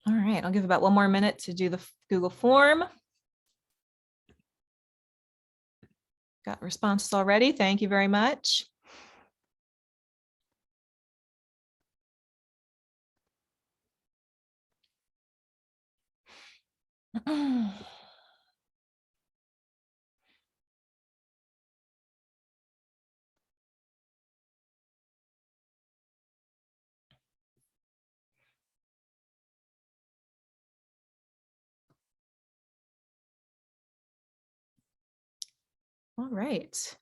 All right, I'll give about 1 more minute to do the Google form. Got responses already. Thank you very much. All right.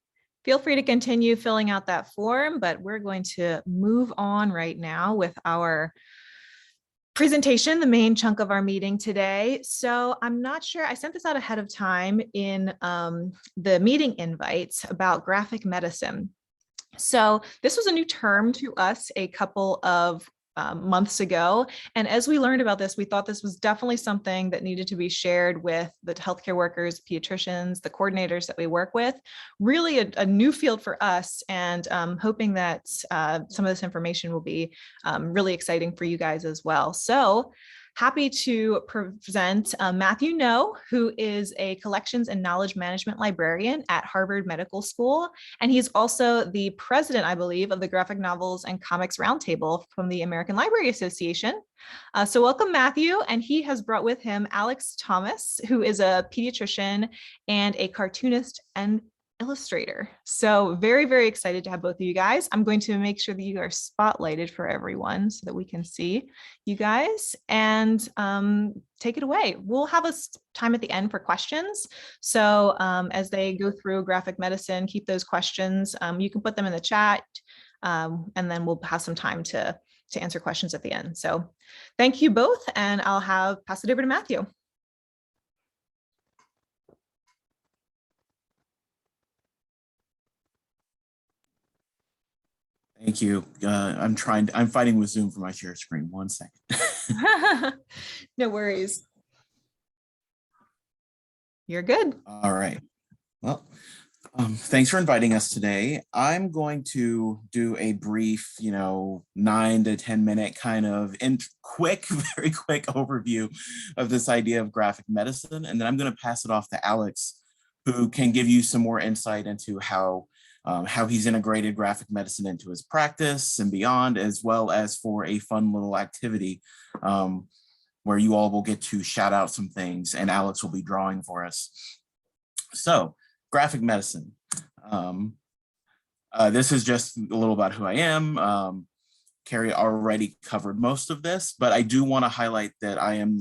Feel free to continue filling out that form, but we're going to move on right now with our presentation, the main chunk of our meeting today. So I'm not sure, I sent this out ahead of time in the meeting invites about graphic medicine. So this was a new term to us a couple of months ago. And as we learned about this, we thought this was definitely something that needed to be shared with the healthcare workers, pediatricians, the coordinators that we work with. Really a new field for us, and hoping that some of this information will be really exciting for you guys as well. So happy to present Matthew No, who is a collections and knowledge management librarian at Harvard Medical School. And he's also the president, I believe, of the Graphic Novels and Comics Roundtable from the American Library Association. So welcome, Matthew. And he has brought with him Alex Thomas, who is a pediatrician and a cartoonist and illustrator. So very, very excited to have both of you guys. I'm going to make sure that you are spotlighted for everyone so that we can see you guys, and take it away. We'll have a time at the end for questions. So as they go through graphic medicine, keep those questions. You can put them in the chat, and then we'll have some time to answer questions at the end. So thank you both, and I'll pass it over to Matthew. Thank you. I'm fighting with Zoom for my share screen. 1 second. No worries. You're good. All right. Well, thanks for inviting us today. I'm going to do a brief, 9 to 10 minute kind of very quick overview of this idea of graphic medicine. And then I'm going to pass it off to Alex, who can give you some more insight into how he's integrated graphic medicine into his practice and beyond, as well as for a fun little activity where you all will get to shout out some things and Alex will be drawing for us. So, graphic medicine. This is just a little about who I am. Carrie already covered most of this, but I do want to highlight that I'm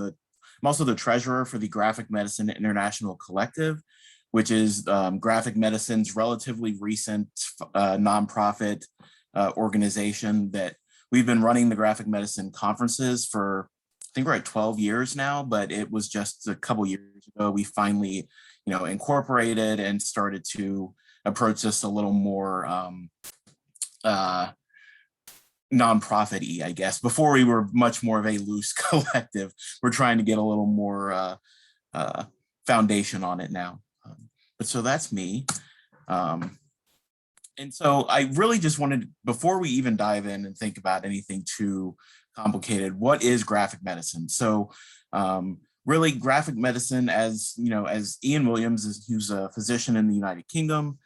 also the treasurer for the Graphic Medicine International Collective, which is graphic medicine's relatively recent nonprofit organization that we've been running the graphic medicine conferences for, I think we're at 12 years now, but it was just a couple years ago we finally, incorporated and started to approach this a little more nonprofit-y, I guess. Before we were much more of a loose collective. We're trying to get a little more foundation on it now. But so that's me. And so I really just wanted, before we even dive in and think about anything too complicated, what is graphic medicine? So really graphic medicine, as Ian Williams, who's a physician in the United Kingdom,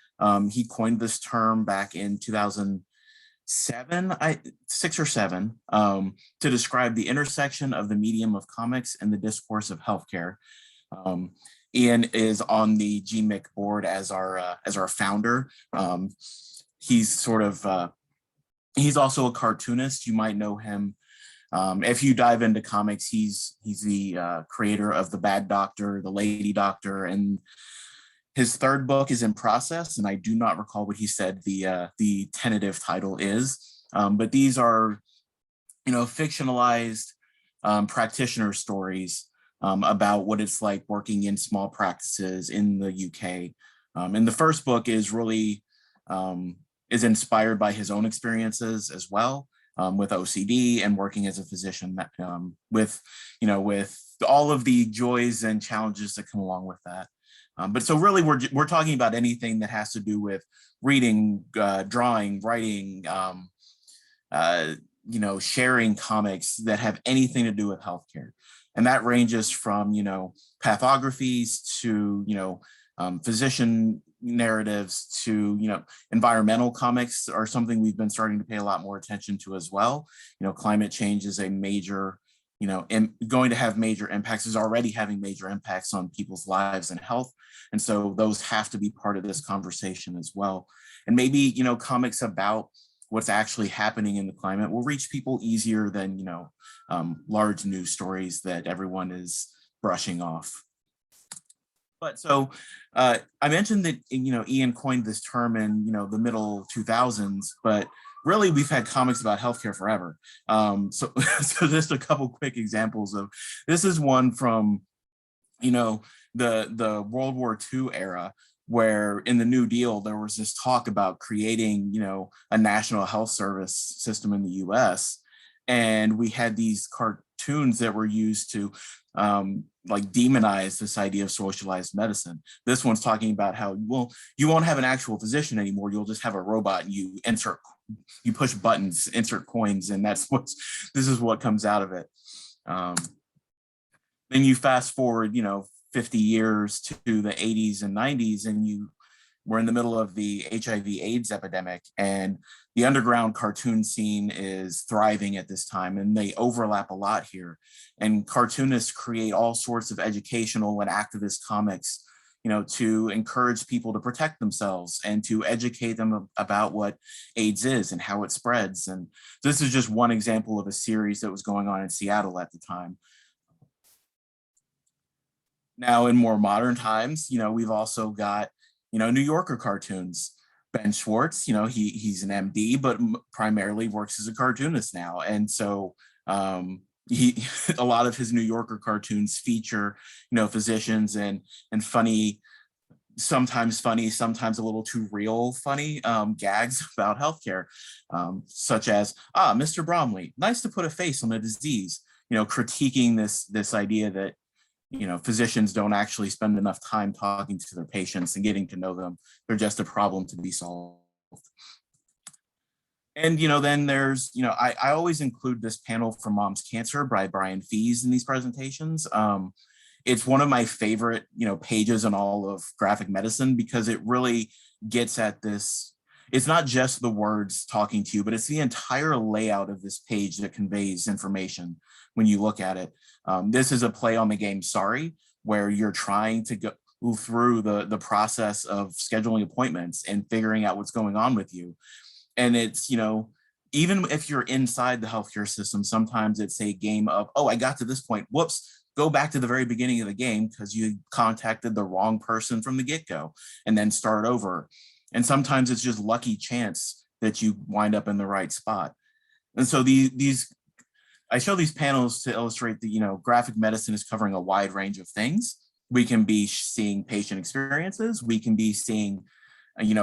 he coined this term back in 2007, 6 or 7, to describe the intersection of the medium of comics and the discourse of healthcare. Ian is on the GMIC board as our founder. He's he's also a cartoonist. You might know him. If you dive into comics, he's the creator of The Bad Doctor, The Lady Doctor, and his 3rd book is in process, and I do not recall what he said the tentative title is. But these are, fictionalized practitioner stories about what it's like working in small practices in the UK. And the first book is really is inspired by his own experiences as well, with OCD and working as a physician, with all of the joys and challenges that come along with that. But so really we're talking about anything that has to do with reading, drawing, writing, sharing comics that have anything to do with healthcare. And that ranges from, pathographies to, physician narratives to, environmental comics are something we've been starting to pay a lot more attention to as well. Climate change is a major, going to have major impacts, is already having major impacts on people's lives and health. And so those have to be part of this conversation as well. And maybe, comics about what's actually happening in the climate will reach people easier than, large news stories that everyone is brushing off. But so I mentioned that, Ian coined this term in, the middle 2000s, but really we've had comics about healthcare forever. So just a couple quick examples of, this is one from, the World War II era, where in the New Deal, there was this talk about creating, a national health service system in the US. And we had these cartoons that were used to demonize this idea of socialized medicine. This one's talking about how, well, you won't have an actual physician anymore. You'll just have a robot and you push buttons, insert coins, and this is what comes out of it. Then you fast forward, 50 years to the 80s and 90s, and we're in the middle of the HIV/AIDS epidemic, and the underground cartoon scene is thriving at this time, and they overlap a lot here. And cartoonists create all sorts of educational and activist comics, to encourage people to protect themselves and to educate them about what AIDS is and how it spreads. And this is just one example of a series that was going on in Seattle at the time. Now, in more modern times, we've also got, New Yorker cartoons. Ben Schwartz, he's an MD, but primarily works as a cartoonist now. And so a lot of his New Yorker cartoons feature, physicians and funny, sometimes a little too real funny gags about healthcare, such as, Mr. Bromley, nice to put a face on a disease, critiquing this idea that, physicians don't actually spend enough time talking to their patients and getting to know them. They're just a problem to be solved. And, then there's, I always include this panel from Mom's Cancer by Brian Fees in these presentations. It's one of my favorite, pages in all of graphic medicine, because it really gets at this. It's not just the words talking to you, but it's the entire layout of this page that conveys information when you look at it. This is a play on the game Sorry, where you're trying to go through the process of scheduling appointments and figuring out what's going on with you. And it's, even if you're inside the healthcare system, sometimes it's a game of, oh, I got to this point, whoops, go back to the very beginning of the game because you contacted the wrong person from the get-go, and then start over. And sometimes it's just lucky chance that you wind up in the right spot. And so I show these panels to illustrate that, graphic medicine is covering a wide range of things. We can be seeing patient experiences. We can be seeing,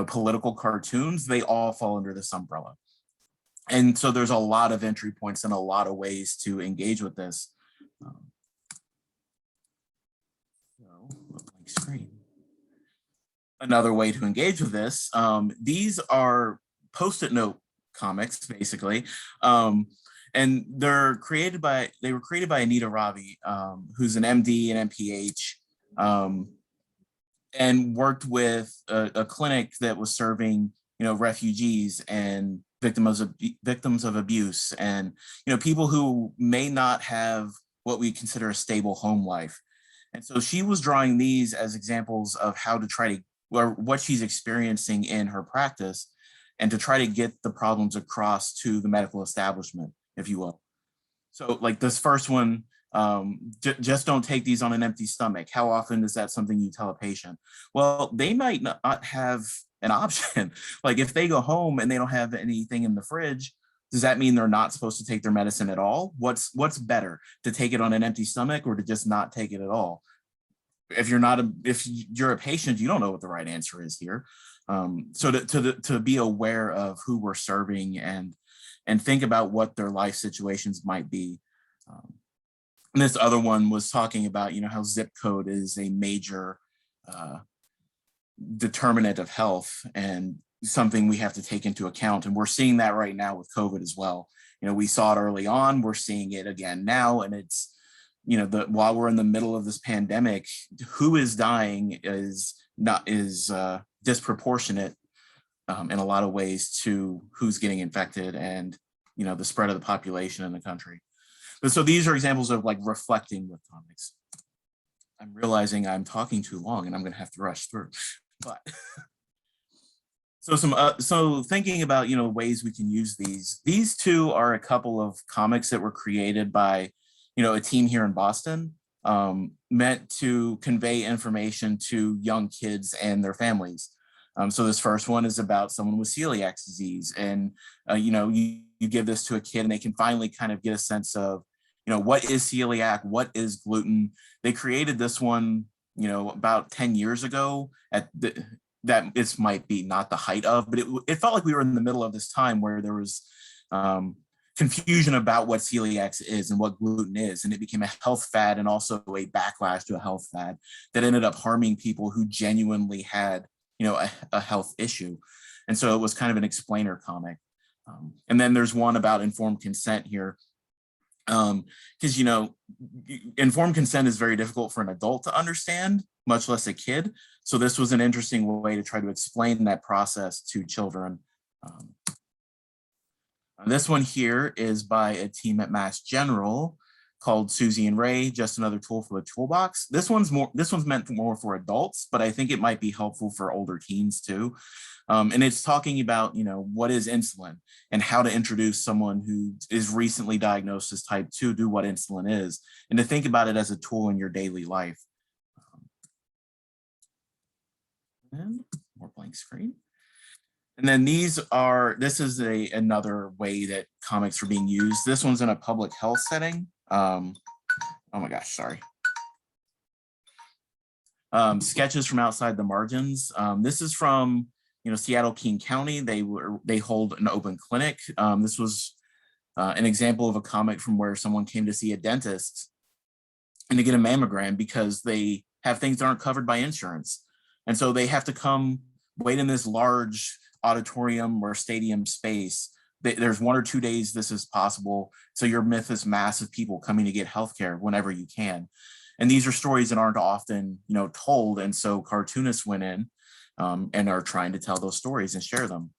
political cartoons. They all fall under this umbrella. And so there's a lot of entry points and a lot of ways to engage with this. Blank screen. Another way to engage with this, these are Post-it note comics, basically. And they were created by Anita Ravi, who's an MD and MPH, and worked with a clinic that was serving, refugees and victims of abuse, and people who may not have what we consider a stable home life. And so she was drawing these as examples of how to try to, or what she's experiencing in her practice, and to try to get the problems across to the medical establishment, if you will. So like this first one, just don't take these on an empty stomach. How often is that something you tell a patient? Well, they might not have an option. Like if they go home and they don't have anything in the fridge, does that mean they're not supposed to take their medicine at all? What's better, to take it on an empty stomach or to just not take it at all? If you're a patient, you don't know what the right answer is here. So to be aware of who we're serving and think about what their life situations might be. And this other one was talking about, how zip code is a major determinant of health. And something we have to take into account. And we're seeing that right now with COVID as well. We saw it early on, we're seeing it again now. And it's, while we're in the middle of this pandemic, who is dying is disproportionate in a lot of ways to who's getting infected and, the spread of the population in the country. But so these are examples of like reflecting with comics. I'm realizing I'm talking too long and I'm going to have to rush through, but so thinking about, ways we can use these two are a couple of comics that were created by, a team here in Boston, meant to convey information to young kids and their families. So this first one is about someone with celiac disease, and you give this to a kid and they can finally kind of get a sense of, what is celiac, what is gluten. They created this one, about 10 years ago that this might be not the height of, but it felt like we were in the middle of this time where there was confusion about what celiac is and what gluten is. And it became a health fad and also a backlash to a health fad that ended up harming people who genuinely had, a health issue. And so it was kind of an explainer comic. And then there's one about informed consent here. Because, informed consent is very difficult for an adult to understand, much less a kid. So this was an interesting way to try to explain that process to children. This one here is by a team at Mass General called Susie and Ray, just another tool for the toolbox. This one's meant more for adults, but I think it might be helpful for older teens too. And it's talking about, what is insulin and how to introduce someone who is recently diagnosed as type 2 to what insulin is, and to think about it as a tool in your daily life. And more blank screen. And then this is another way that comics are being used. This one's in a public health setting. Oh my gosh, sorry. Sketches from outside the margins. This is from, Seattle King County. They hold an open clinic. This was an example of a comic from where someone came to see a dentist and to get a mammogram because they have things that aren't covered by insurance. And so they have to come wait in this large auditorium or stadium space. There's 1 or 2 days this is possible. So you're with this mass of people coming to get healthcare whenever you can. And these are stories that aren't often, told. And so cartoonists went in and are trying to tell those stories and share them.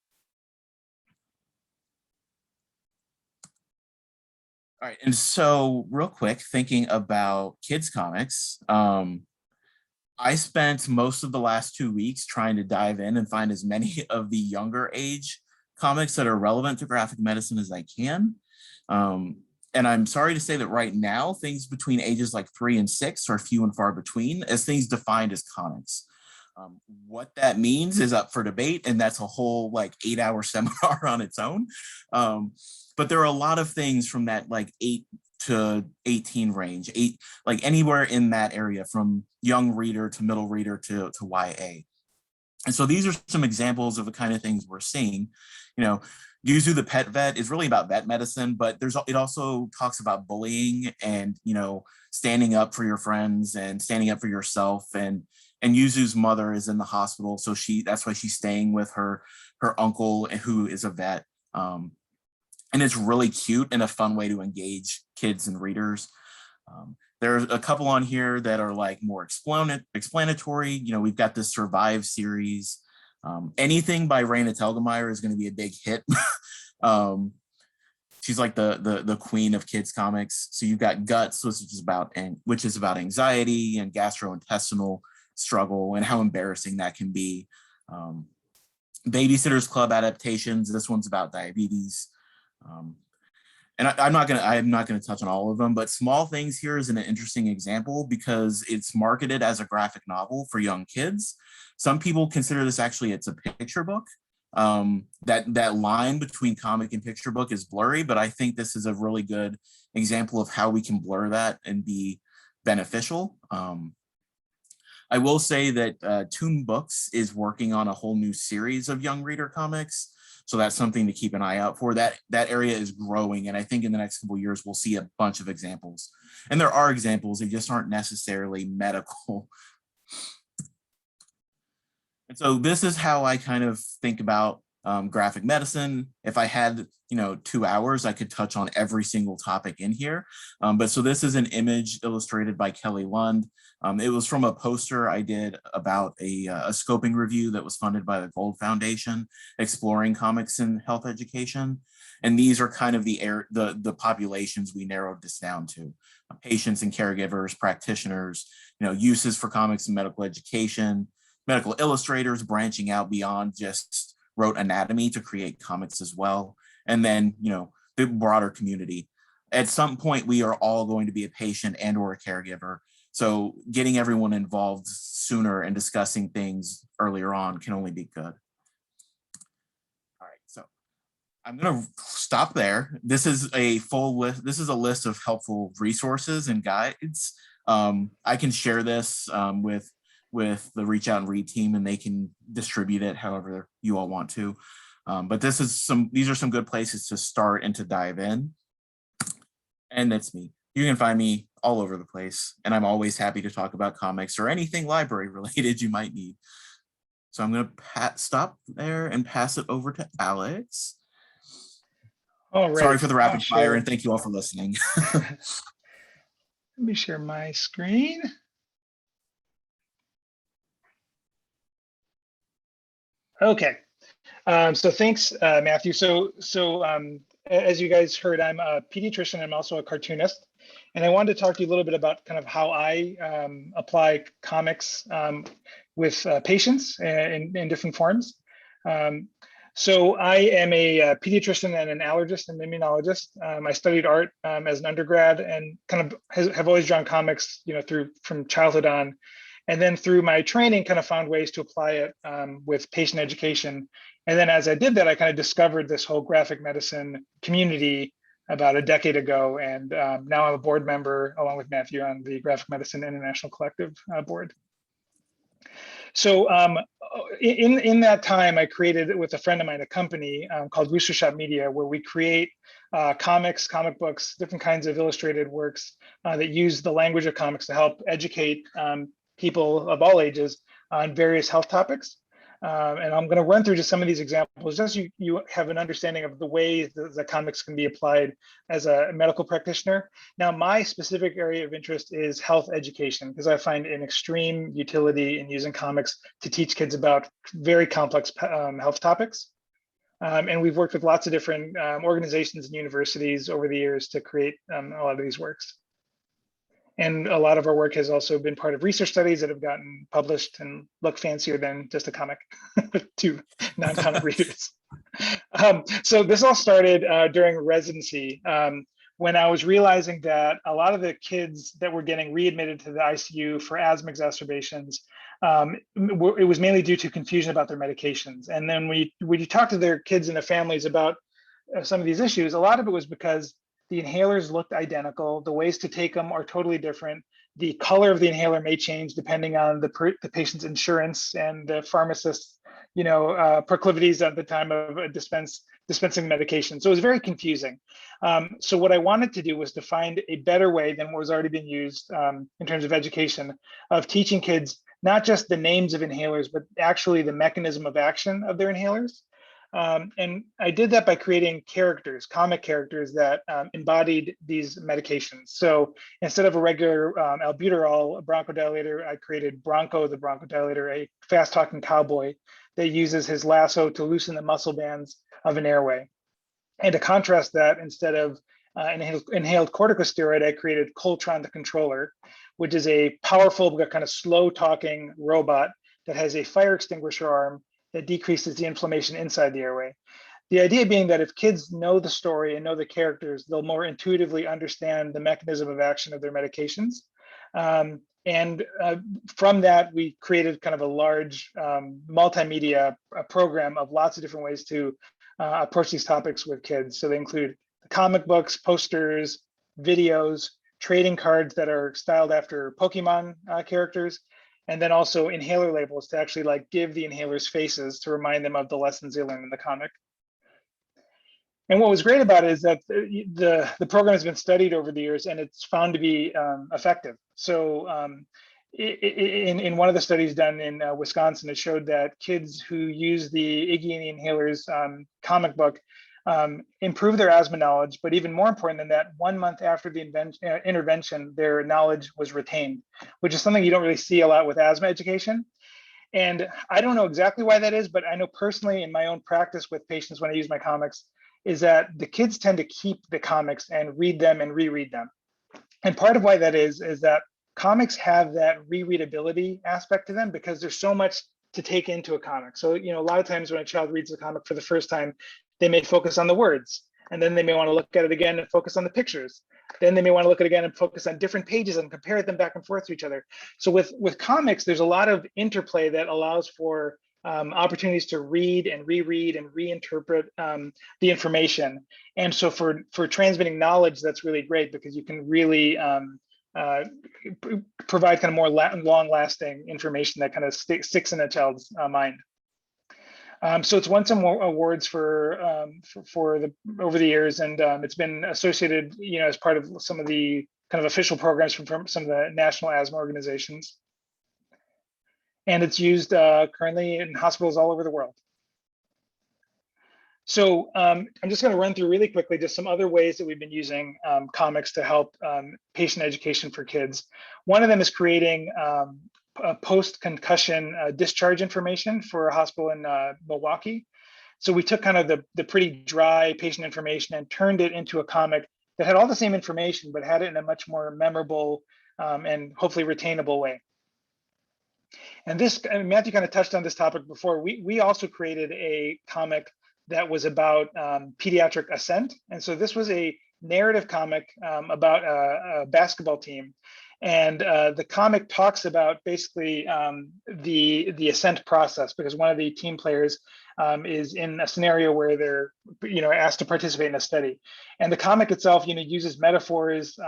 All right, and so real quick, thinking about kids comics, I spent most of the last 2 weeks trying to dive in and find as many of the younger age comics that are relevant to graphic medicine as I can. And I'm sorry to say that right now, things between ages like 3 and 6 are few and far between as things defined as comics. What that means is up for debate, and that's a whole 8-hour seminar on its own. But there are a lot of things from that 8 to 18 range, anywhere in that area, from young reader to middle reader to YA. And so these are some examples of the kind of things we're seeing. Yuzu the Pet Vet is really about vet medicine, but it also talks about bullying and, standing up for your friends and standing up for yourself. And Yuzu's mother is in the hospital, so that's why she's staying with her uncle who is a vet. And it's really cute and a fun way to engage kids and readers. There's a couple on here that are more explanatory. We've got this Survive series. Anything by Raina Telgemeier is going to be a big hit. She's like the queen of kids comics. So you've got Guts, which is about anxiety and gastrointestinal struggle and how embarrassing that can be. Babysitter's Club adaptations. This one's about diabetes. And I'm not gonna touch on all of them, but Small Things here is an interesting example because it's marketed as a graphic novel for young kids. Some people consider this it's a picture book. That line between comic and picture book is blurry, but I think this is a really good example of how we can blur that and be beneficial. I will say that Toon Books is working on a whole new series of young reader comics. So that's something to keep an eye out for. That area is growing. And I think in the next couple of years, we'll see a bunch of examples. And there are examples, they just aren't necessarily medical. And so this is how I kind of think about graphic medicine. If I had, 2 hours, I could touch on every single topic in here. But so this is an image illustrated by Kelly Lund. It was from a poster I did about a scoping review that was funded by the Gold Foundation, exploring comics in health education. And these are kind of the populations we narrowed this down to: patients and caregivers, practitioners, uses for comics in medical education, medical illustrators branching out beyond just rote anatomy to create comics as well. And then, the broader community. At some point, we are all going to be a patient and or a caregiver. So getting everyone involved sooner and discussing things earlier on can only be good. All right, so I'm going to stop there. This is a full list. This is a list of helpful resources and guides. I can share this with the Reach Out and Read team, and they can distribute it however you all want to. But these are some good places to start and to dive in. And that's me. You can find me all over the place, and I'm always happy to talk about comics or anything library related you might need. So I'm going to stop there and pass it over to Alex. All right. Sorry for the rapid fire, and thank you all for listening. Let me share my screen. Okay. So thanks, Matthew. So as you guys heard, I'm a pediatrician. I'm also a cartoonist. And I wanted to talk to you a little bit about kind of how I apply comics with patients in different forms. So I am a pediatrician and an allergist and immunologist. I studied art as an undergrad and kind of have always drawn comics, from childhood on. And then through my training, kind of found ways to apply it with patient education. And then as I did that, I kind of discovered this whole graphic medicine community about a decade ago. And now I'm a board member, along with Matthew, on the Graphic Medicine International Collective board. So in that time, I created with a friend of mine a company called Rooster Shop Media, where we create comics, comic books, different kinds of illustrated works that use the language of comics to help educate people of all ages on various health topics. And I'm going to run through just some of these examples, just so you have an understanding of the way the comics can be applied as a medical practitioner. Now, my specific area of interest is health education, because I find an extreme utility in using comics to teach kids about very complex health topics. And we've worked with lots of different organizations and universities over the years to create a lot of these works. And a lot of our work has also been part of research studies that have gotten published and look fancier than just a comic to non-comic readers. So this all started during residency when I was realizing that a lot of the kids that were getting readmitted to the ICU for asthma exacerbations, it was mainly due to confusion about their medications. And then when you talk to their kids and their families about some of these issues, a lot of it was because the inhalers looked identical. The ways to take them are totally different. The color of the inhaler may change depending on the patient's insurance and the pharmacist's, proclivities at the time of dispensing medication. So it was very confusing. So what I wanted to do was to find a better way than what was already being used in terms of education, of teaching kids not just the names of inhalers, but actually the mechanism of action of their inhalers. And I did that by creating characters, comic characters that embodied these medications. So instead of a regular albuterol bronchodilator, I created Bronco the bronchodilator, a fast-talking cowboy that uses his lasso to loosen the muscle bands of an airway. And to contrast that, instead of inhaled corticosteroid, I created Coltron the controller, which is a powerful but kind of slow-talking robot that has a fire extinguisher arm that decreases the inflammation inside the airway. The idea being that if kids know the story and know the characters, they'll more intuitively understand the mechanism of action of their medications. And from that, we created kind of a large multimedia program of lots of different ways to approach these topics with kids. So they include comic books, posters, videos, trading cards that are styled after Pokemon characters, and then also inhaler labels to actually give the inhalers faces to remind them of the lessons they learned in the comic. And what was great about it is that the program has been studied over the years and it's found to be effective. So in one of the studies done in Wisconsin, it showed that kids who use the Iggy and the Inhalers comic book improve their asthma knowledge, but even more important than that, 1 month after the intervention, their knowledge was retained, which is something you don't really see a lot with asthma education. And I don't know exactly why that is, but I know personally in my own practice with patients when I use my comics, is that the kids tend to keep the comics and read them and reread them. And part of why that is that comics have that rereadability aspect to them because there's so much to take into a comic. So, you know, a lot of times when a child reads the comic for the first time, they may focus on the words, and then they may want to look at it again and focus on the pictures. Then they may want to look at it again and focus on different pages and compare them back and forth to each other. So with comics, there's a lot of interplay that allows for opportunities to read and reread and reinterpret the information. And so for transmitting knowledge, that's really great because you can really provide kind of more long-lasting information that kind of sticks in a child's mind. So it's won some awards for the over the years, and it's been associated, you know, as part of some of the kind of official programs from some of the national asthma organizations. And it's used currently in hospitals all over the world. So I'm just going to run through really quickly just some other ways that we've been using comics to help patient education for kids. One of them is creating post-concussion discharge information for a hospital in Milwaukee. So we took kind of the pretty dry patient information and turned it into a comic that had all the same information, but had it in a much more memorable and hopefully retainable way. And this, Matthew kind of touched on this topic before. We also created a comic that was about pediatric ascent. And so this was a narrative comic about a basketball team. And the comic talks about basically the ascent process, because one of the team players is in a scenario where they're, you know, asked to participate in a study. And the comic itself, you know, uses metaphors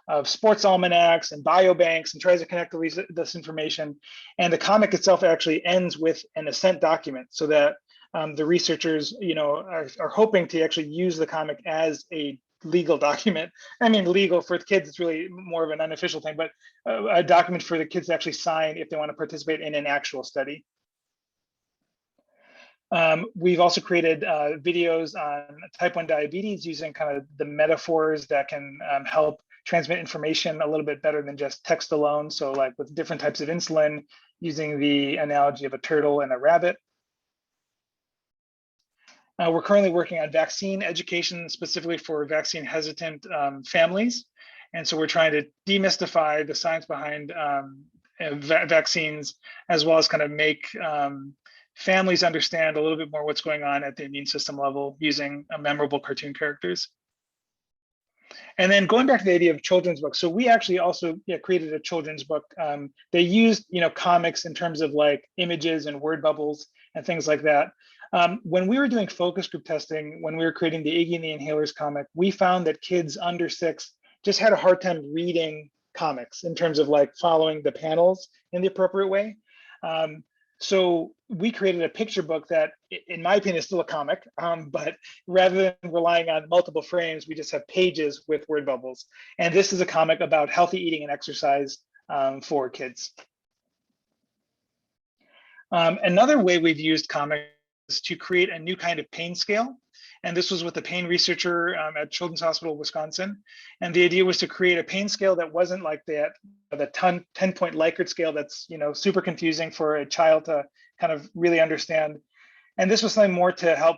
of sports almanacs and biobanks and tries to connect this information. And the comic itself actually ends with an ascent document, so that the researchers, you know, are hoping to actually use the comic as a legal document. I mean, legal for the kids, it's really more of an unofficial thing, but a document for the kids to actually sign if they want to participate in an actual study. We've also created videos on type 1 diabetes using kind of the metaphors that can help transmit information a little bit better than just text alone. So like with different types of insulin, using the analogy of a turtle and a rabbit. We're currently working on vaccine education, specifically for vaccine hesitant families. And so we're trying to demystify the science behind vaccines, as well as kind of make families understand a little bit more what's going on at the immune system level using memorable cartoon characters. And then going back to the idea of children's books. So we actually also created a children's book. They used, you know, comics in terms of like images and word bubbles and things like that. When we were doing focus group testing, when we were creating the Iggy and the Inhalers comic, we found that kids under 6 just had a hard time reading comics in terms of like following the panels in the appropriate way. So we created a picture book that, in my opinion, is still a comic, but rather than relying on multiple frames, we just have pages with word bubbles. And this is a comic about healthy eating and exercise for kids. Another way we've used comics to create a new kind of pain scale. And this was with a pain researcher at Children's Hospital, Wisconsin. And the idea was to create a pain scale that wasn't like the 10-point Likert scale that's, you know, super confusing for a child to kind of really understand. And this was something more to help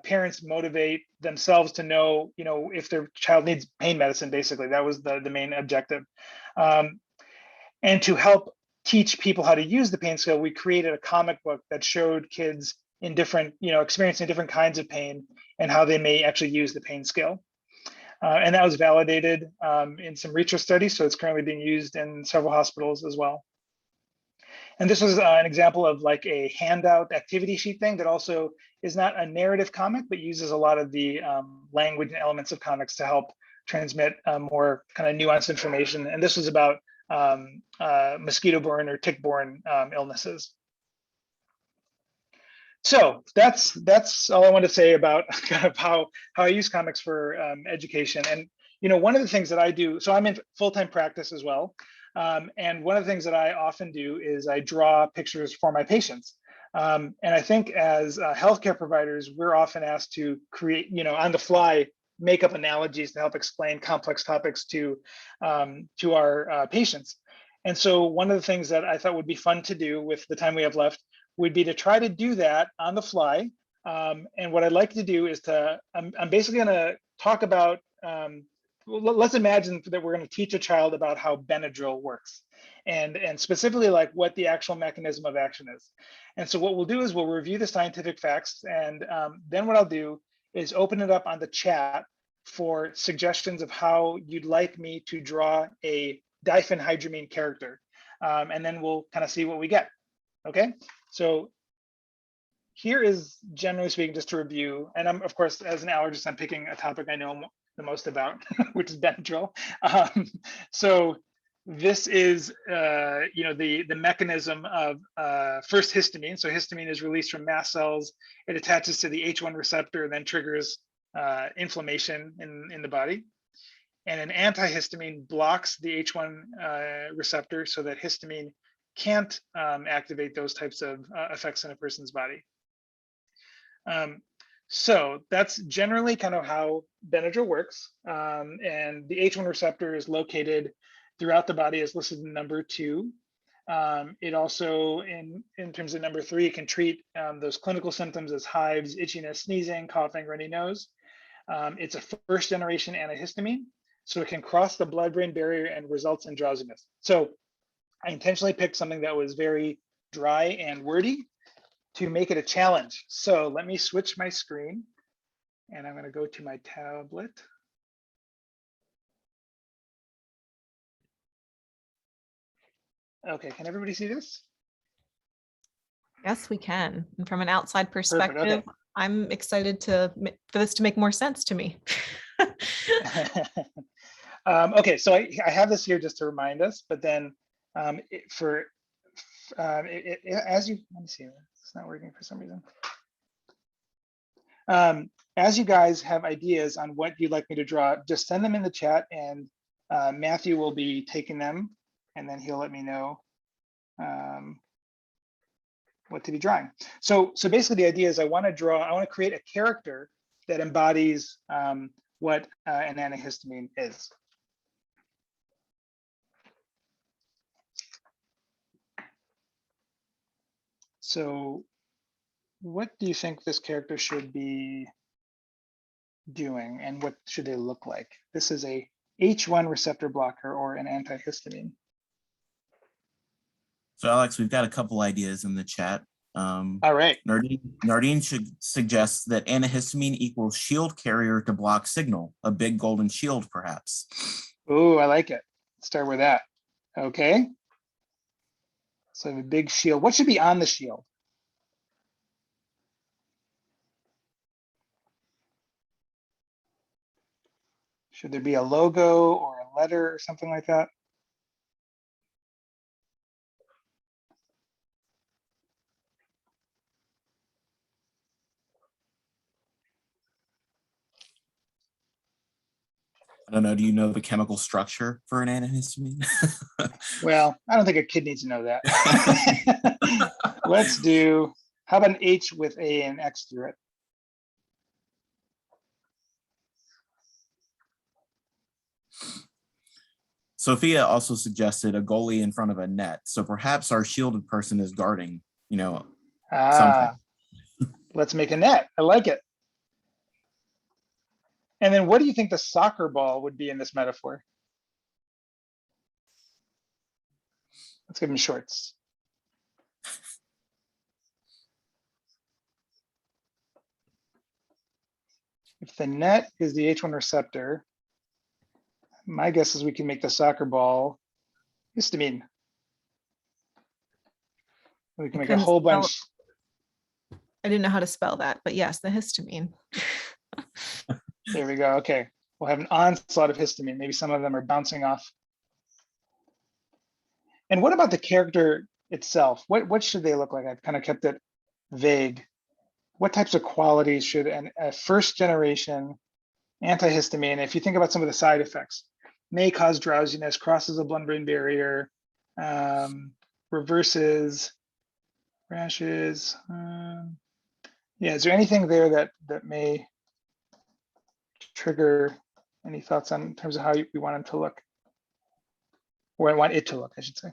parents motivate themselves to know, you know, if their child needs pain medicine, basically. That was the main objective. And to help teach people how to use the pain scale, we created a comic book that showed kids in different, you know, experiencing different kinds of pain and how they may actually use the pain scale. And that was validated in some research studies. So it's currently being used in several hospitals as well. And this was an example of like a handout activity sheet thing that also is not a narrative comic, but uses a lot of the language and elements of comics to help transmit more kind of nuanced information. And this was about mosquito-borne or tick-borne illnesses. So that's all I want to say about kind of how I use comics for education. And, you know, one of the things that I do, so I'm in full-time practice as well. And one of the things that I often do is I draw pictures for my patients. And I think as healthcare providers, we're often asked to create, on the fly, make up analogies to help explain complex topics to our patients. And so one of the things that I thought would be fun to do with the time we have left would be to try to do that on the fly. And what I'd like to do is I'm basically going to talk about, let's imagine that we're going to teach a child about how Benadryl works, and specifically like what the actual mechanism of action is. And so what we'll do is we'll review the scientific facts, and then what I'll do is open it up on the chat for suggestions of how you'd like me to draw a diphenhydramine character. And then we'll kind of see what we get. Okay, so here is, generally speaking, just to review, and I'm, of course, as an allergist, I'm picking a topic I know the most about, which is Benadryl. So this is, the mechanism of first histamine. So histamine is released from mast cells. It attaches to the H1 receptor and then triggers inflammation in the body. And an antihistamine blocks the H1 receptor so that histamine can't activate those types of effects in a person's body. So that's generally kind of how Benadryl works. And the H1 receptor is located throughout the body, as listed in number 2. It also, in terms of number 3, it can treat those clinical symptoms as hives, itchiness, sneezing, coughing, runny nose. It's a first generation antihistamine, so it can cross the blood-brain barrier and results in drowsiness. So I intentionally picked something that was very dry and wordy to make it a challenge. So let me switch my screen, and I'm going to go to my tablet. Okay, can everybody see this? Yes, we can. And from an outside perspective, okay. I'm excited for this to make more sense to me. Okay, so I have this here just to remind us, but then as you, let me see, it's not working for some reason. As you guys have ideas on what you'd like me to draw, just send them in the chat, and Matthew will be taking them, and then he'll let me know what to be drawing. So basically the idea is I want to create a character that embodies what an antihistamine is. So what do you think this character should be doing, and what should they look like? This is a H1 receptor blocker or an antihistamine. So Alex, we've got a couple ideas in the chat. All right. Nardine should suggest that antihistamine equals shield carrier to block signal, a big golden shield, perhaps. Oh, I like it. Let's start with that. Okay. So I have a big shield. What should be on the shield? Should there be a logo or a letter or something like that? I don't know. Do you know the chemical structure for an antihistamine? Well, I don't think a kid needs to know that. Let's do, how about an H with A and X through it? Sophia also suggested a goalie in front of a net. So perhaps our shielded person is guarding, something. Let's make a net. I like it. And then what do you think the soccer ball would be in this metaphor? Let's give him shorts. If the net is the H1 receptor, my guess is we can make the soccer ball histamine. We can make a whole bunch. I didn't know how to spell that, but yes, the histamine. There we go. Okay, we'll have an onslaught of histamine. Maybe some of them are bouncing off. And what about the character itself? What should they look like? I've kind of kept it vague. What types of qualities should a first generation antihistamine, if you think about some of the side effects, may cause drowsiness, crosses a blood-brain barrier, reverses rashes. Yeah, is there anything there that may trigger any thoughts on in terms of how we want him to look, or I want it to look, I should say?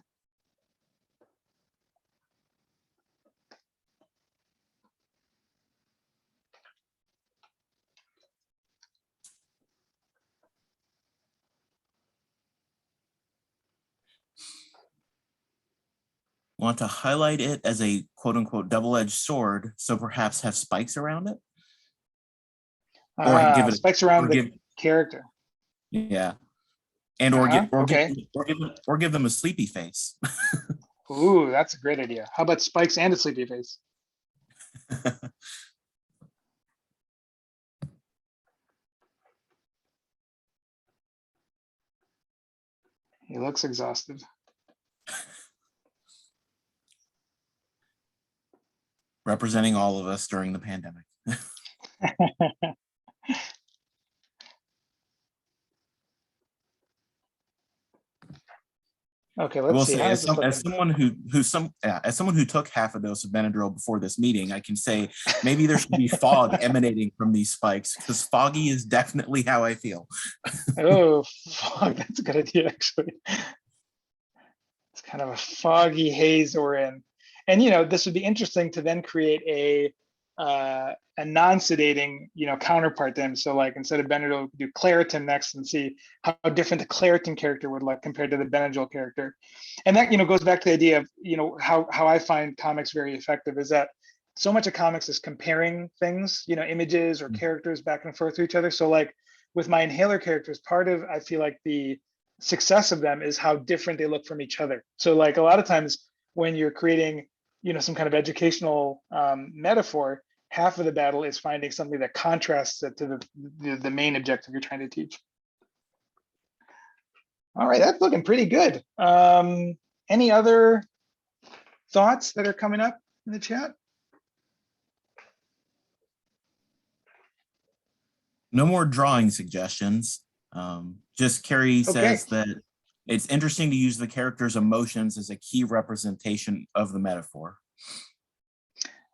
Want to highlight it as a quote unquote double-edged sword, so perhaps have spikes around it, or give it, Spikes around or the give, character. yeah, and or get, Okay. or give them a sleepy face. Ooh, that's a great idea. How about spikes and a sleepy face? He looks exhausted. Representing all of us during the pandemic. Okay, I let's will see. say, How is this looking? as someone who took half a dose of Benadryl before this meeting, I can say maybe there should be fog emanating from these spikes, because foggy is definitely how I feel. Oh, fog. That's a good idea, actually. It's kind of a foggy haze we're in. And, this would be interesting to then create a non-sedating, counterpart to him. So like instead of Benadryl, do Claritin next and see how different the Claritin character would look compared to the Benadryl character. And that, goes back to the idea of, how I find comics very effective is that so much of comics is comparing things, images or characters back and forth to each other. So like with my inhaler characters, part of, I feel like the success of them is how different they look from each other. So like a lot of times when you're creating, some kind of educational metaphor, half of the battle is finding something that contrasts it to the main objective you're trying to teach. All right, that's looking pretty good. Any other thoughts that are coming up in the chat? No more drawing suggestions. Just Carrie says Okay. that it's interesting to use the character's emotions as a key representation of the metaphor.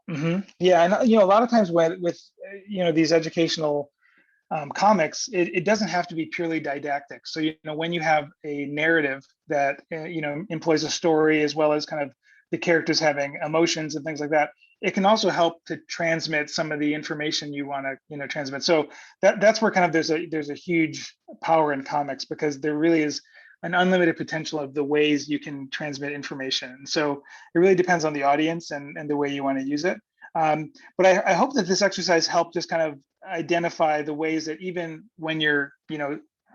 Mm-hmm. Yeah, and a lot of times with these educational comics, it doesn't have to be purely didactic. So when you have a narrative that employs a story as well as kind of the characters having emotions and things like that, it can also help to transmit some of the information you want to transmit. So that's where kind of there's a huge power in comics, because there really is an unlimited potential of the ways you can transmit information. So it really depends on the audience and the way you want to use it. But I hope that this exercise helped just kind of identify the ways that even when you're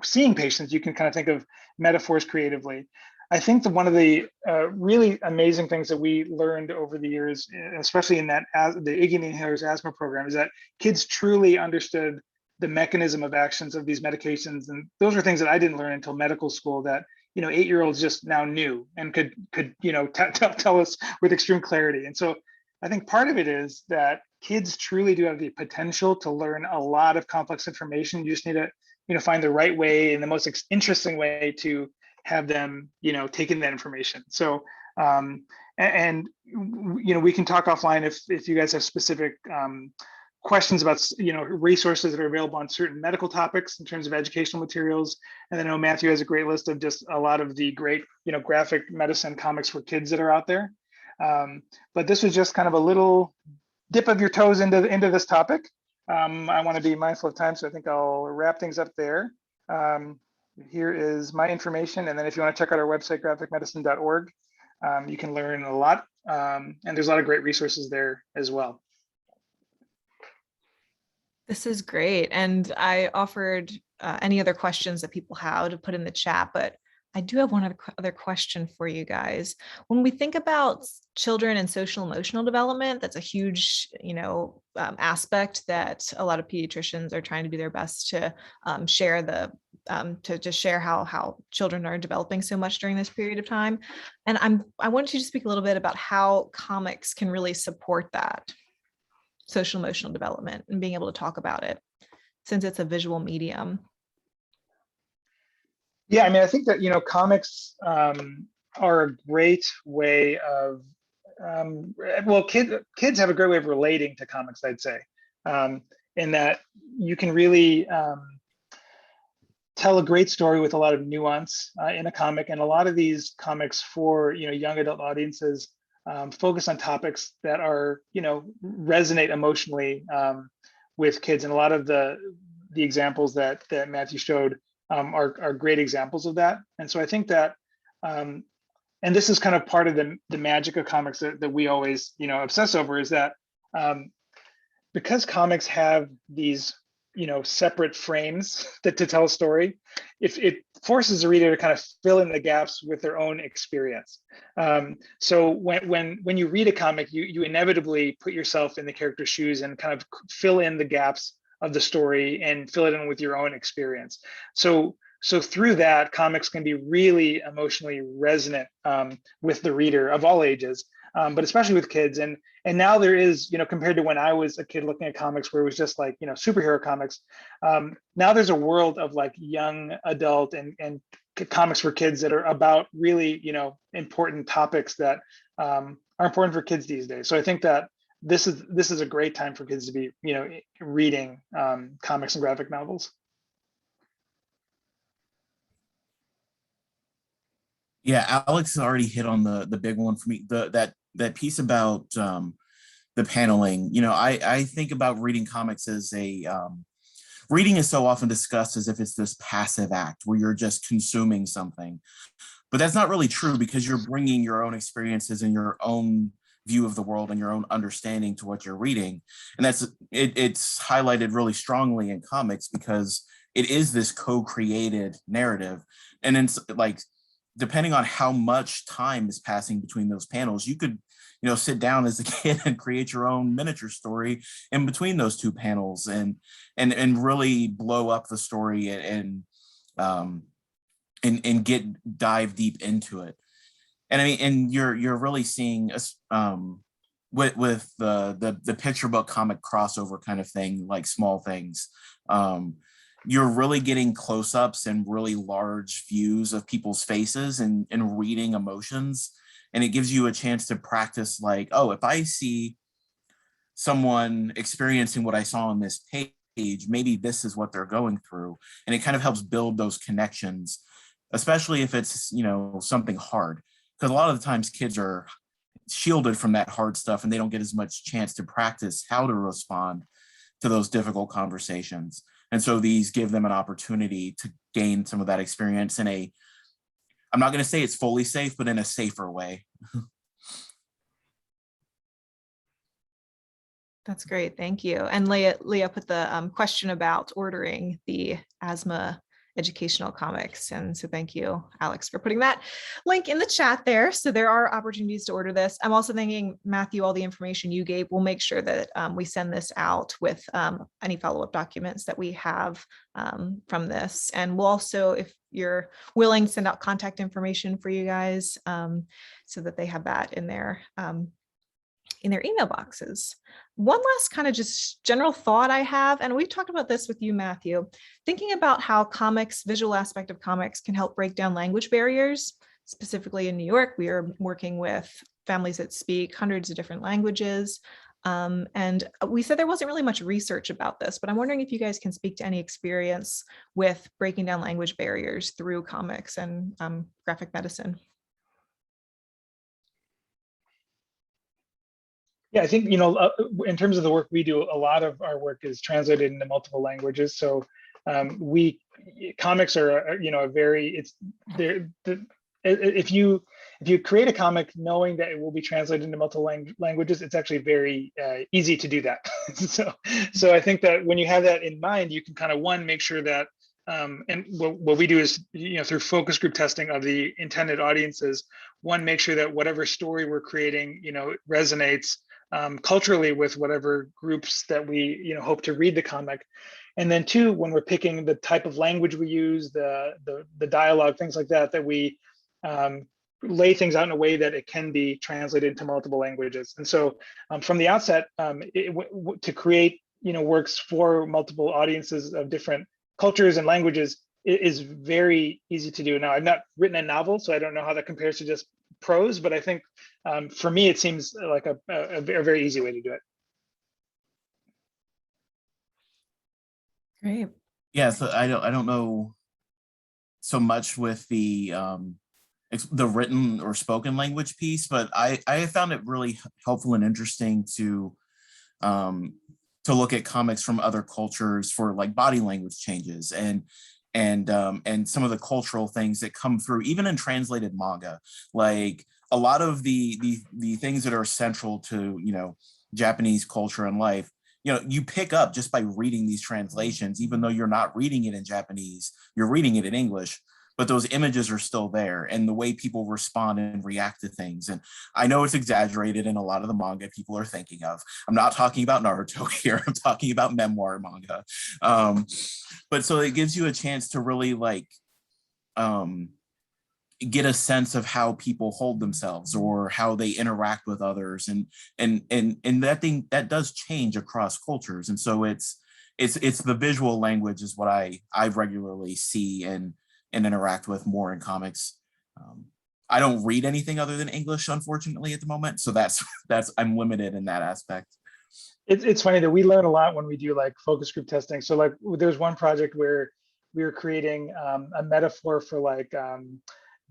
seeing patients, you can kind of think of metaphors creatively. I think that one of the really amazing things that we learned over the years, especially in the Iggy Inhalers asthma program, is that kids truly understood the mechanism of actions of these medications. And those are things that I didn't learn until medical school, that 8-year-olds just now knew and could tell us with extreme clarity. And so I think part of it is that kids truly do have the potential to learn a lot of complex information. You just need to find the right way and the most interesting way to have them taking that information. So and we can talk offline if you guys have specific questions about resources that are available on certain medical topics in terms of educational materials. And then I know Matthew has a great list of just a lot of the great graphic medicine comics for kids that are out there. But this was just kind of a little dip of your toes into this topic. I want to be mindful of time, so I think I'll wrap things up there. Here is my information, and then if you want to check out our website, graphicmedicine.org, you can learn a lot, and there's a lot of great resources there as well. This is great. And I offered any other questions that people have to put in the chat, but I do have one other question for you guys. When we think about children and social emotional development, that's a huge, aspect that a lot of pediatricians are trying to do their best to share to share how children are developing so much during this period of time. And I wanted you to speak a little bit about how comics can really support that social emotional development and being able to talk about it, since it's a visual medium. Yeah, I mean, I think that, comics are a great way of, well, kids have a great way of relating to comics, I'd say, in that you can really tell a great story with a lot of nuance in a comic. And a lot of these comics for, young adult audiences focus on topics that are, resonate emotionally with kids. And a lot of the examples that Matthew showed are great examples of that. And so I think that, and this is kind of part of the magic of comics that we always, obsess over, is that because comics have these, separate frames to tell a story, if it forces the reader to kind of fill in the gaps with their own experience. So when you read a comic, you inevitably put yourself in the character's shoes and kind of fill in the gaps of the story and fill it in with your own experience. So through that, comics can be really emotionally resonant with the reader of all ages, but especially with kids. And now there is, compared to when I was a kid looking at comics where it was just like, superhero comics, now there's a world of like young adult and comics for kids that are about really, important topics that are important for kids these days. So I think that this is a great time for kids to be, reading comics and graphic novels. Yeah, Alex has already hit on the big one for me. That piece about the paneling. I think about reading comics as a reading is so often discussed as if it's this passive act where you're just consuming something, but that's not really true, because you're bringing your own experiences and your own view of the world and your own understanding to what you're reading. And it's highlighted really strongly in comics because it is this co-created narrative. And it's like, depending on how much time is passing between those panels, you could, sit down as a kid and create your own miniature story in between those two panels and really blow up the story and dive deep into it. And I mean, and you're really seeing with the picture book comic crossover kind of thing, like Small Things. You're really getting close-ups and really large views of people's faces and reading emotions. And it gives you a chance to practice, like, oh, if I see someone experiencing what I saw on this page, maybe this is what they're going through. And it kind of helps build those connections, especially if it's, something hard. Because a lot of the times kids are shielded from that hard stuff and they don't get as much chance to practice how to respond to those difficult conversations. And so these give them an opportunity to gain some of that experience in a, I'm not going to say it's fully safe, but in a safer way. That's great. Thank you. And Leah put the question about ordering the asthma educational comics. And so thank you, Alex, for putting that link in the chat there. So there are opportunities to order this. I'm also thinking, Matthew, all the information you gave, we'll make sure that we send this out with any follow-up documents that we have from this. And we'll also, if you're willing, send out contact information for you guys so that they have that in their email boxes. One last kind of just general thought I have, and we've talked about this with you, Matthew, thinking about how comics, visual aspect of comics can help break down language barriers. Specifically in New York, we are working with families that speak hundreds of different languages. And we said there wasn't really much research about this, but I'm wondering if you guys can speak to any experience with breaking down language barriers through comics and graphic medicine. Yeah, I think, in terms of the work we do, a lot of our work is translated into multiple languages. So comics are, a very, if you create a comic knowing that it will be translated into multiple languages, it's actually very easy to do that. So I think that when you have that in mind, you can kind of, make sure that, and what we do is, through focus group testing of the intended audiences, make sure that whatever story we're creating, resonates culturally with whatever groups that we hope to read the comic. And then two, when we're picking the type of language we use, the dialogue, things like that, that we lay things out in a way that it can be translated into multiple languages. And so from the outset, to create works for multiple audiences of different cultures and languages, is very easy to do. Now, I've not written a novel, so I don't know how that compares to just prose, but I think for me, it seems like a very easy way to do it. Great. Yeah, so I don't know so much with the written or spoken language piece, but I found it really helpful and interesting to look at comics from other cultures for like body language changes and some of the cultural things that come through even in translated manga. Like a lot of the things that are central to, you know, Japanese culture and life, you know, you pick up just by reading these translations. Even though you're not reading it in Japanese, you're reading it in English, but those images are still there, and the way people respond and react to things. And I know it's exaggerated in a lot of the manga people are thinking of. I'm not talking about Naruto here. I'm talking about memoir manga. But so it gives you a chance to really like get a sense of how people hold themselves or how they interact with others, and that does change across cultures. And so it's the visual language is what I regularly see and interact with more in comics. I don't read anything other than English, unfortunately, at the moment, so that's I'm limited in that aspect. It's funny that we learn a lot when we do like focus group testing. So like there's one project where we were creating a metaphor for like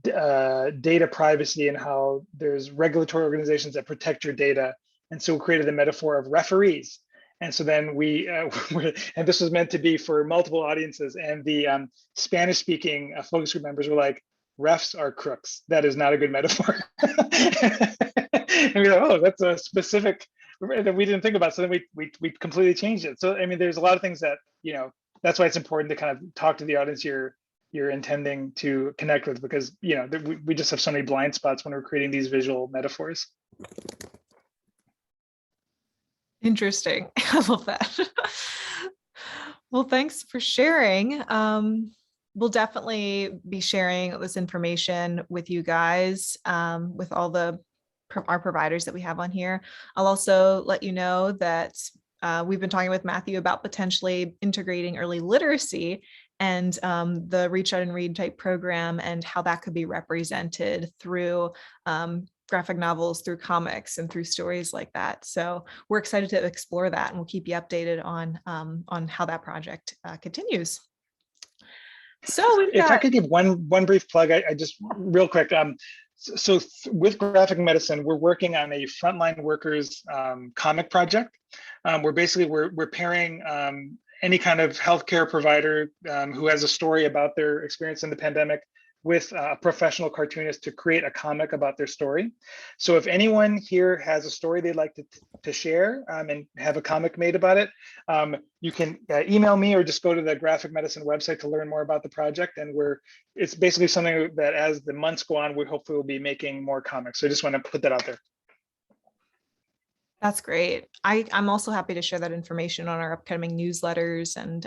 data privacy and how there's regulatory organizations that protect your data. And so we created the metaphor of referees. And so then we, and this was meant to be for multiple audiences, and the Spanish speaking focus group members were like, refs are crooks. That is not a good metaphor. And we're like, oh, that's a specific that we didn't think about. So then we completely changed it. So, I mean, there's a lot of things that, you know, that's why it's important to kind of talk to the audience you're intending to connect with, because, you know, we just have so many blind spots when we're creating these visual metaphors. Interesting. I love that. Well, thanks for sharing. We'll definitely be sharing this information with you guys, with all our providers that we have on here. I'll also let you know that we've been talking with Matthew about potentially integrating early literacy and the Reach Out and Read type program, and how that could be represented through graphic novels, through comics, and through stories like that. So we're excited to explore that, and we'll keep you updated on how that project continues. So if I could give one brief plug, I just real quick. So with graphic medicine, we're working on a frontline workers comic project. We're pairing any kind of healthcare provider who has a story about their experience in the pandemic with a professional cartoonist to create a comic about their story. So if anyone here has a story they'd like to share and have a comic made about it, you can email me or just go to the graphic medicine website to learn more about the project. And it's basically something that as the months go on, we hopefully will be making more comics. So I just want to put that out there. That's great. I'm also happy to share that information on our upcoming newsletters and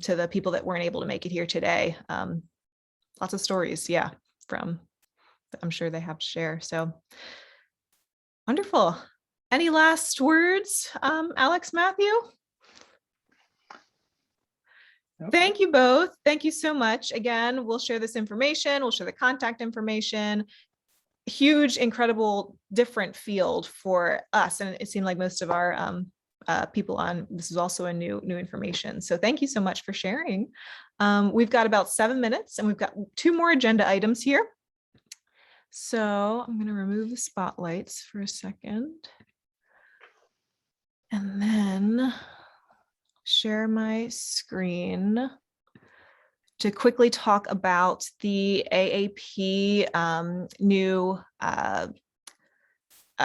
to the people that weren't able to make it here today. Lots of stories, yeah, from I'm sure they have to share. So wonderful. Any last words, Alex, Matthew? Nope. Thank you both. Thank you so much. Again, we'll share this information. We'll share the contact information. Huge, incredible, different field for us. And it seemed like most of our people on this is also a new information. So thank you so much for sharing. We've got about 7 minutes and we've got 2 more agenda items here. So I'm going to remove the spotlights for a second and then share my screen to quickly talk about the AAP new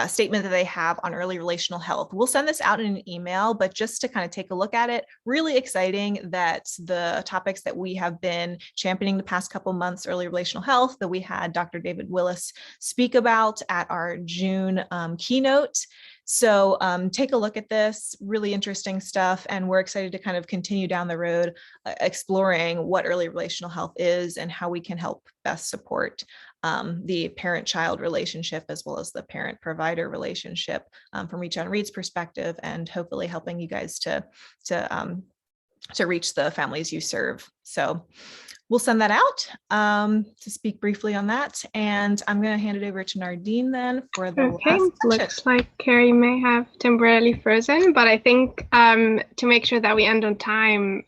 statement that they have on early relational health. We'll send this out in an email, but just to kind of take a look at it, really exciting that the topics that we have been championing the past couple months, early relational health, that we had Dr. David Willis speak about at our June keynote. So take a look at this, really interesting stuff. And we're excited to kind of continue down the road exploring what early relational health is and how we can help best support the parent-child relationship as well as the parent-provider relationship from Reach Out and Read's perspective, and hopefully helping you guys to to reach the families you serve. So we'll send that out to speak briefly on that. And I'm going to hand it over to Nardine then for the Okay, last section. looks like Carrie may have temporarily frozen, but I think to make sure that we end on time.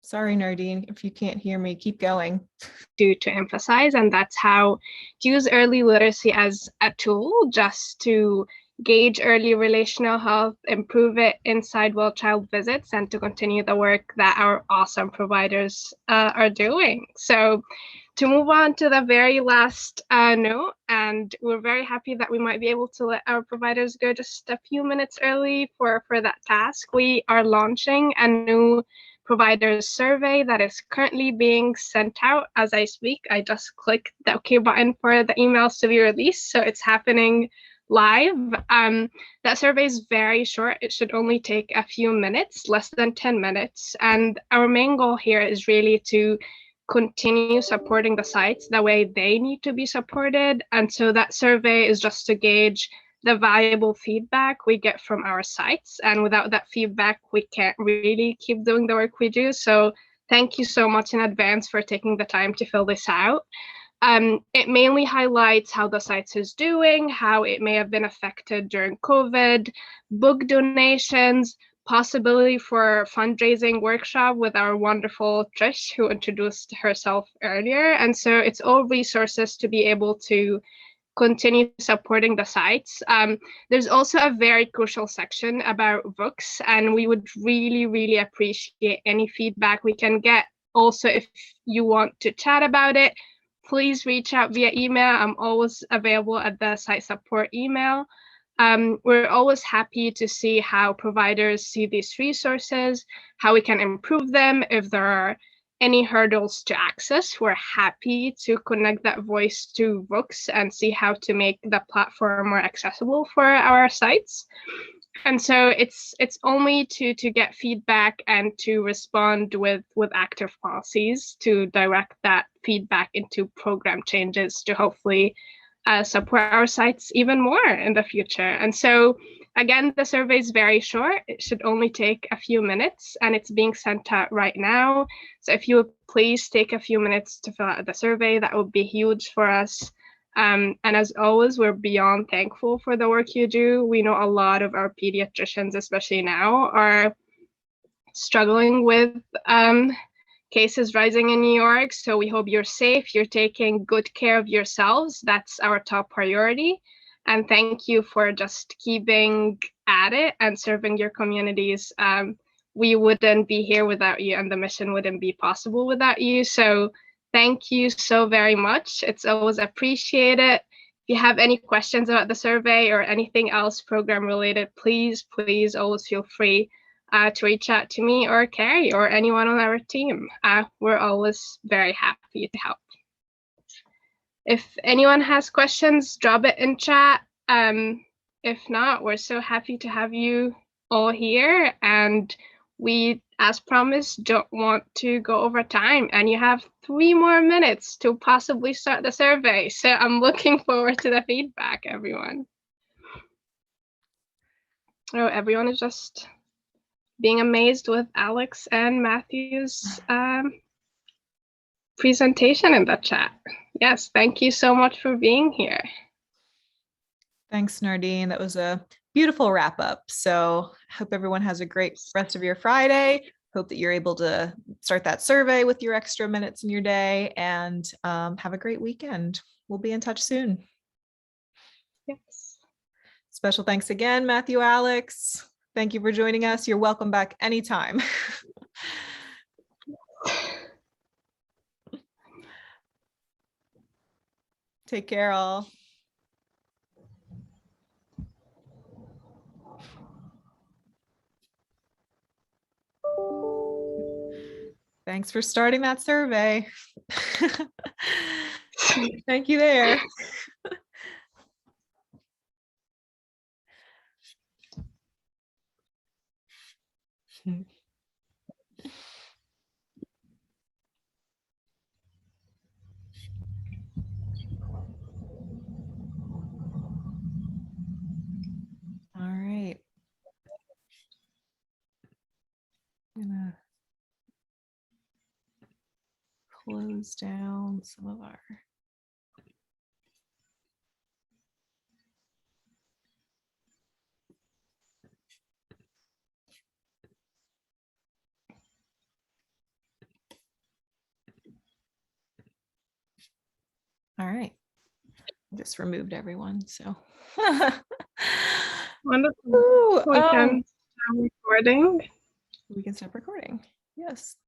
Sorry, Nardine, if you can't hear me, keep going. To emphasize, and that's how to use early literacy as a tool just to gauge early relational health, improve it inside well-child visits, and to continue the work that our awesome providers are doing. So to move on to the very last note, and we're very happy that we might be able to let our providers go just a few minutes early for that task. We are launching a new providers survey that is currently being sent out as I speak. I just clicked the OK button for the emails to be released, so it's happening live. That survey is very short. It should only take a few minutes, less than 10 minutes. And our main goal here is really to continue supporting the sites the way they need to be supported. And so that survey is just to gauge the valuable feedback we get from our sites. And without that feedback, we can't really keep doing the work we do. So thank you so much in advance for taking the time to fill this out. It mainly highlights how the site is doing, how it may have been affected during COVID, book donations, possibility for fundraising workshop with our wonderful Trish, who introduced herself earlier. And so it's all resources to be able to continue supporting the sites. There's also a very crucial section about books, and we would really, really appreciate any feedback we can get. Also, if you want to chat about it, please reach out via email. I'm always available at the site support email. We're always happy to see how providers see these resources, how we can improve them. If there are any hurdles to access, we're happy to connect that voice to books and see how to make the platform more accessible for our sites. And so it's only to get feedback and to respond with active policies to direct that feedback into program changes to hopefully support our sites even more in the future. And so again, the survey is very short. It should only take a few minutes, and it's being sent out right now. So if you would please take a few minutes to fill out the survey, that would be huge for us. And as always, we're beyond thankful for the work you do. We know a lot of our pediatricians, especially now, are struggling with cases rising in New York. So we hope you're safe, you're taking good care of yourselves. That's our top priority. And thank you for just keeping at it and serving your communities. We wouldn't be here without you, and the mission wouldn't be possible without you. So thank you so very much. It's always appreciated. If you have any questions about the survey or anything else program related, please always feel free to reach out to me or Carrie or anyone on our team. We're always very happy to help. If anyone has questions, drop it in chat. If not, we're so happy to have you all here. And we, as promised, don't want to go over time. And you have 3 more minutes to possibly start the survey. So I'm looking forward to the feedback, everyone. Oh, everyone is just being amazed with Alex and Matthew's presentation in the chat. Yes, thank you so much for being here. Thanks, Nardine. That was a beautiful wrap up. So I hope everyone has a great rest of your Friday. Hope that you're able to start that survey with your extra minutes in your day, and have a great weekend. We'll be in touch soon. Yes. Special thanks again, Matthew, Alex. Thank you for joining us. You're welcome back anytime. Take care, all. Thanks for starting that survey. Thank you there. close down some of our. All right. Just removed everyone, so. Wonderful. Ooh, We can start recording. we can stop recording. Yes.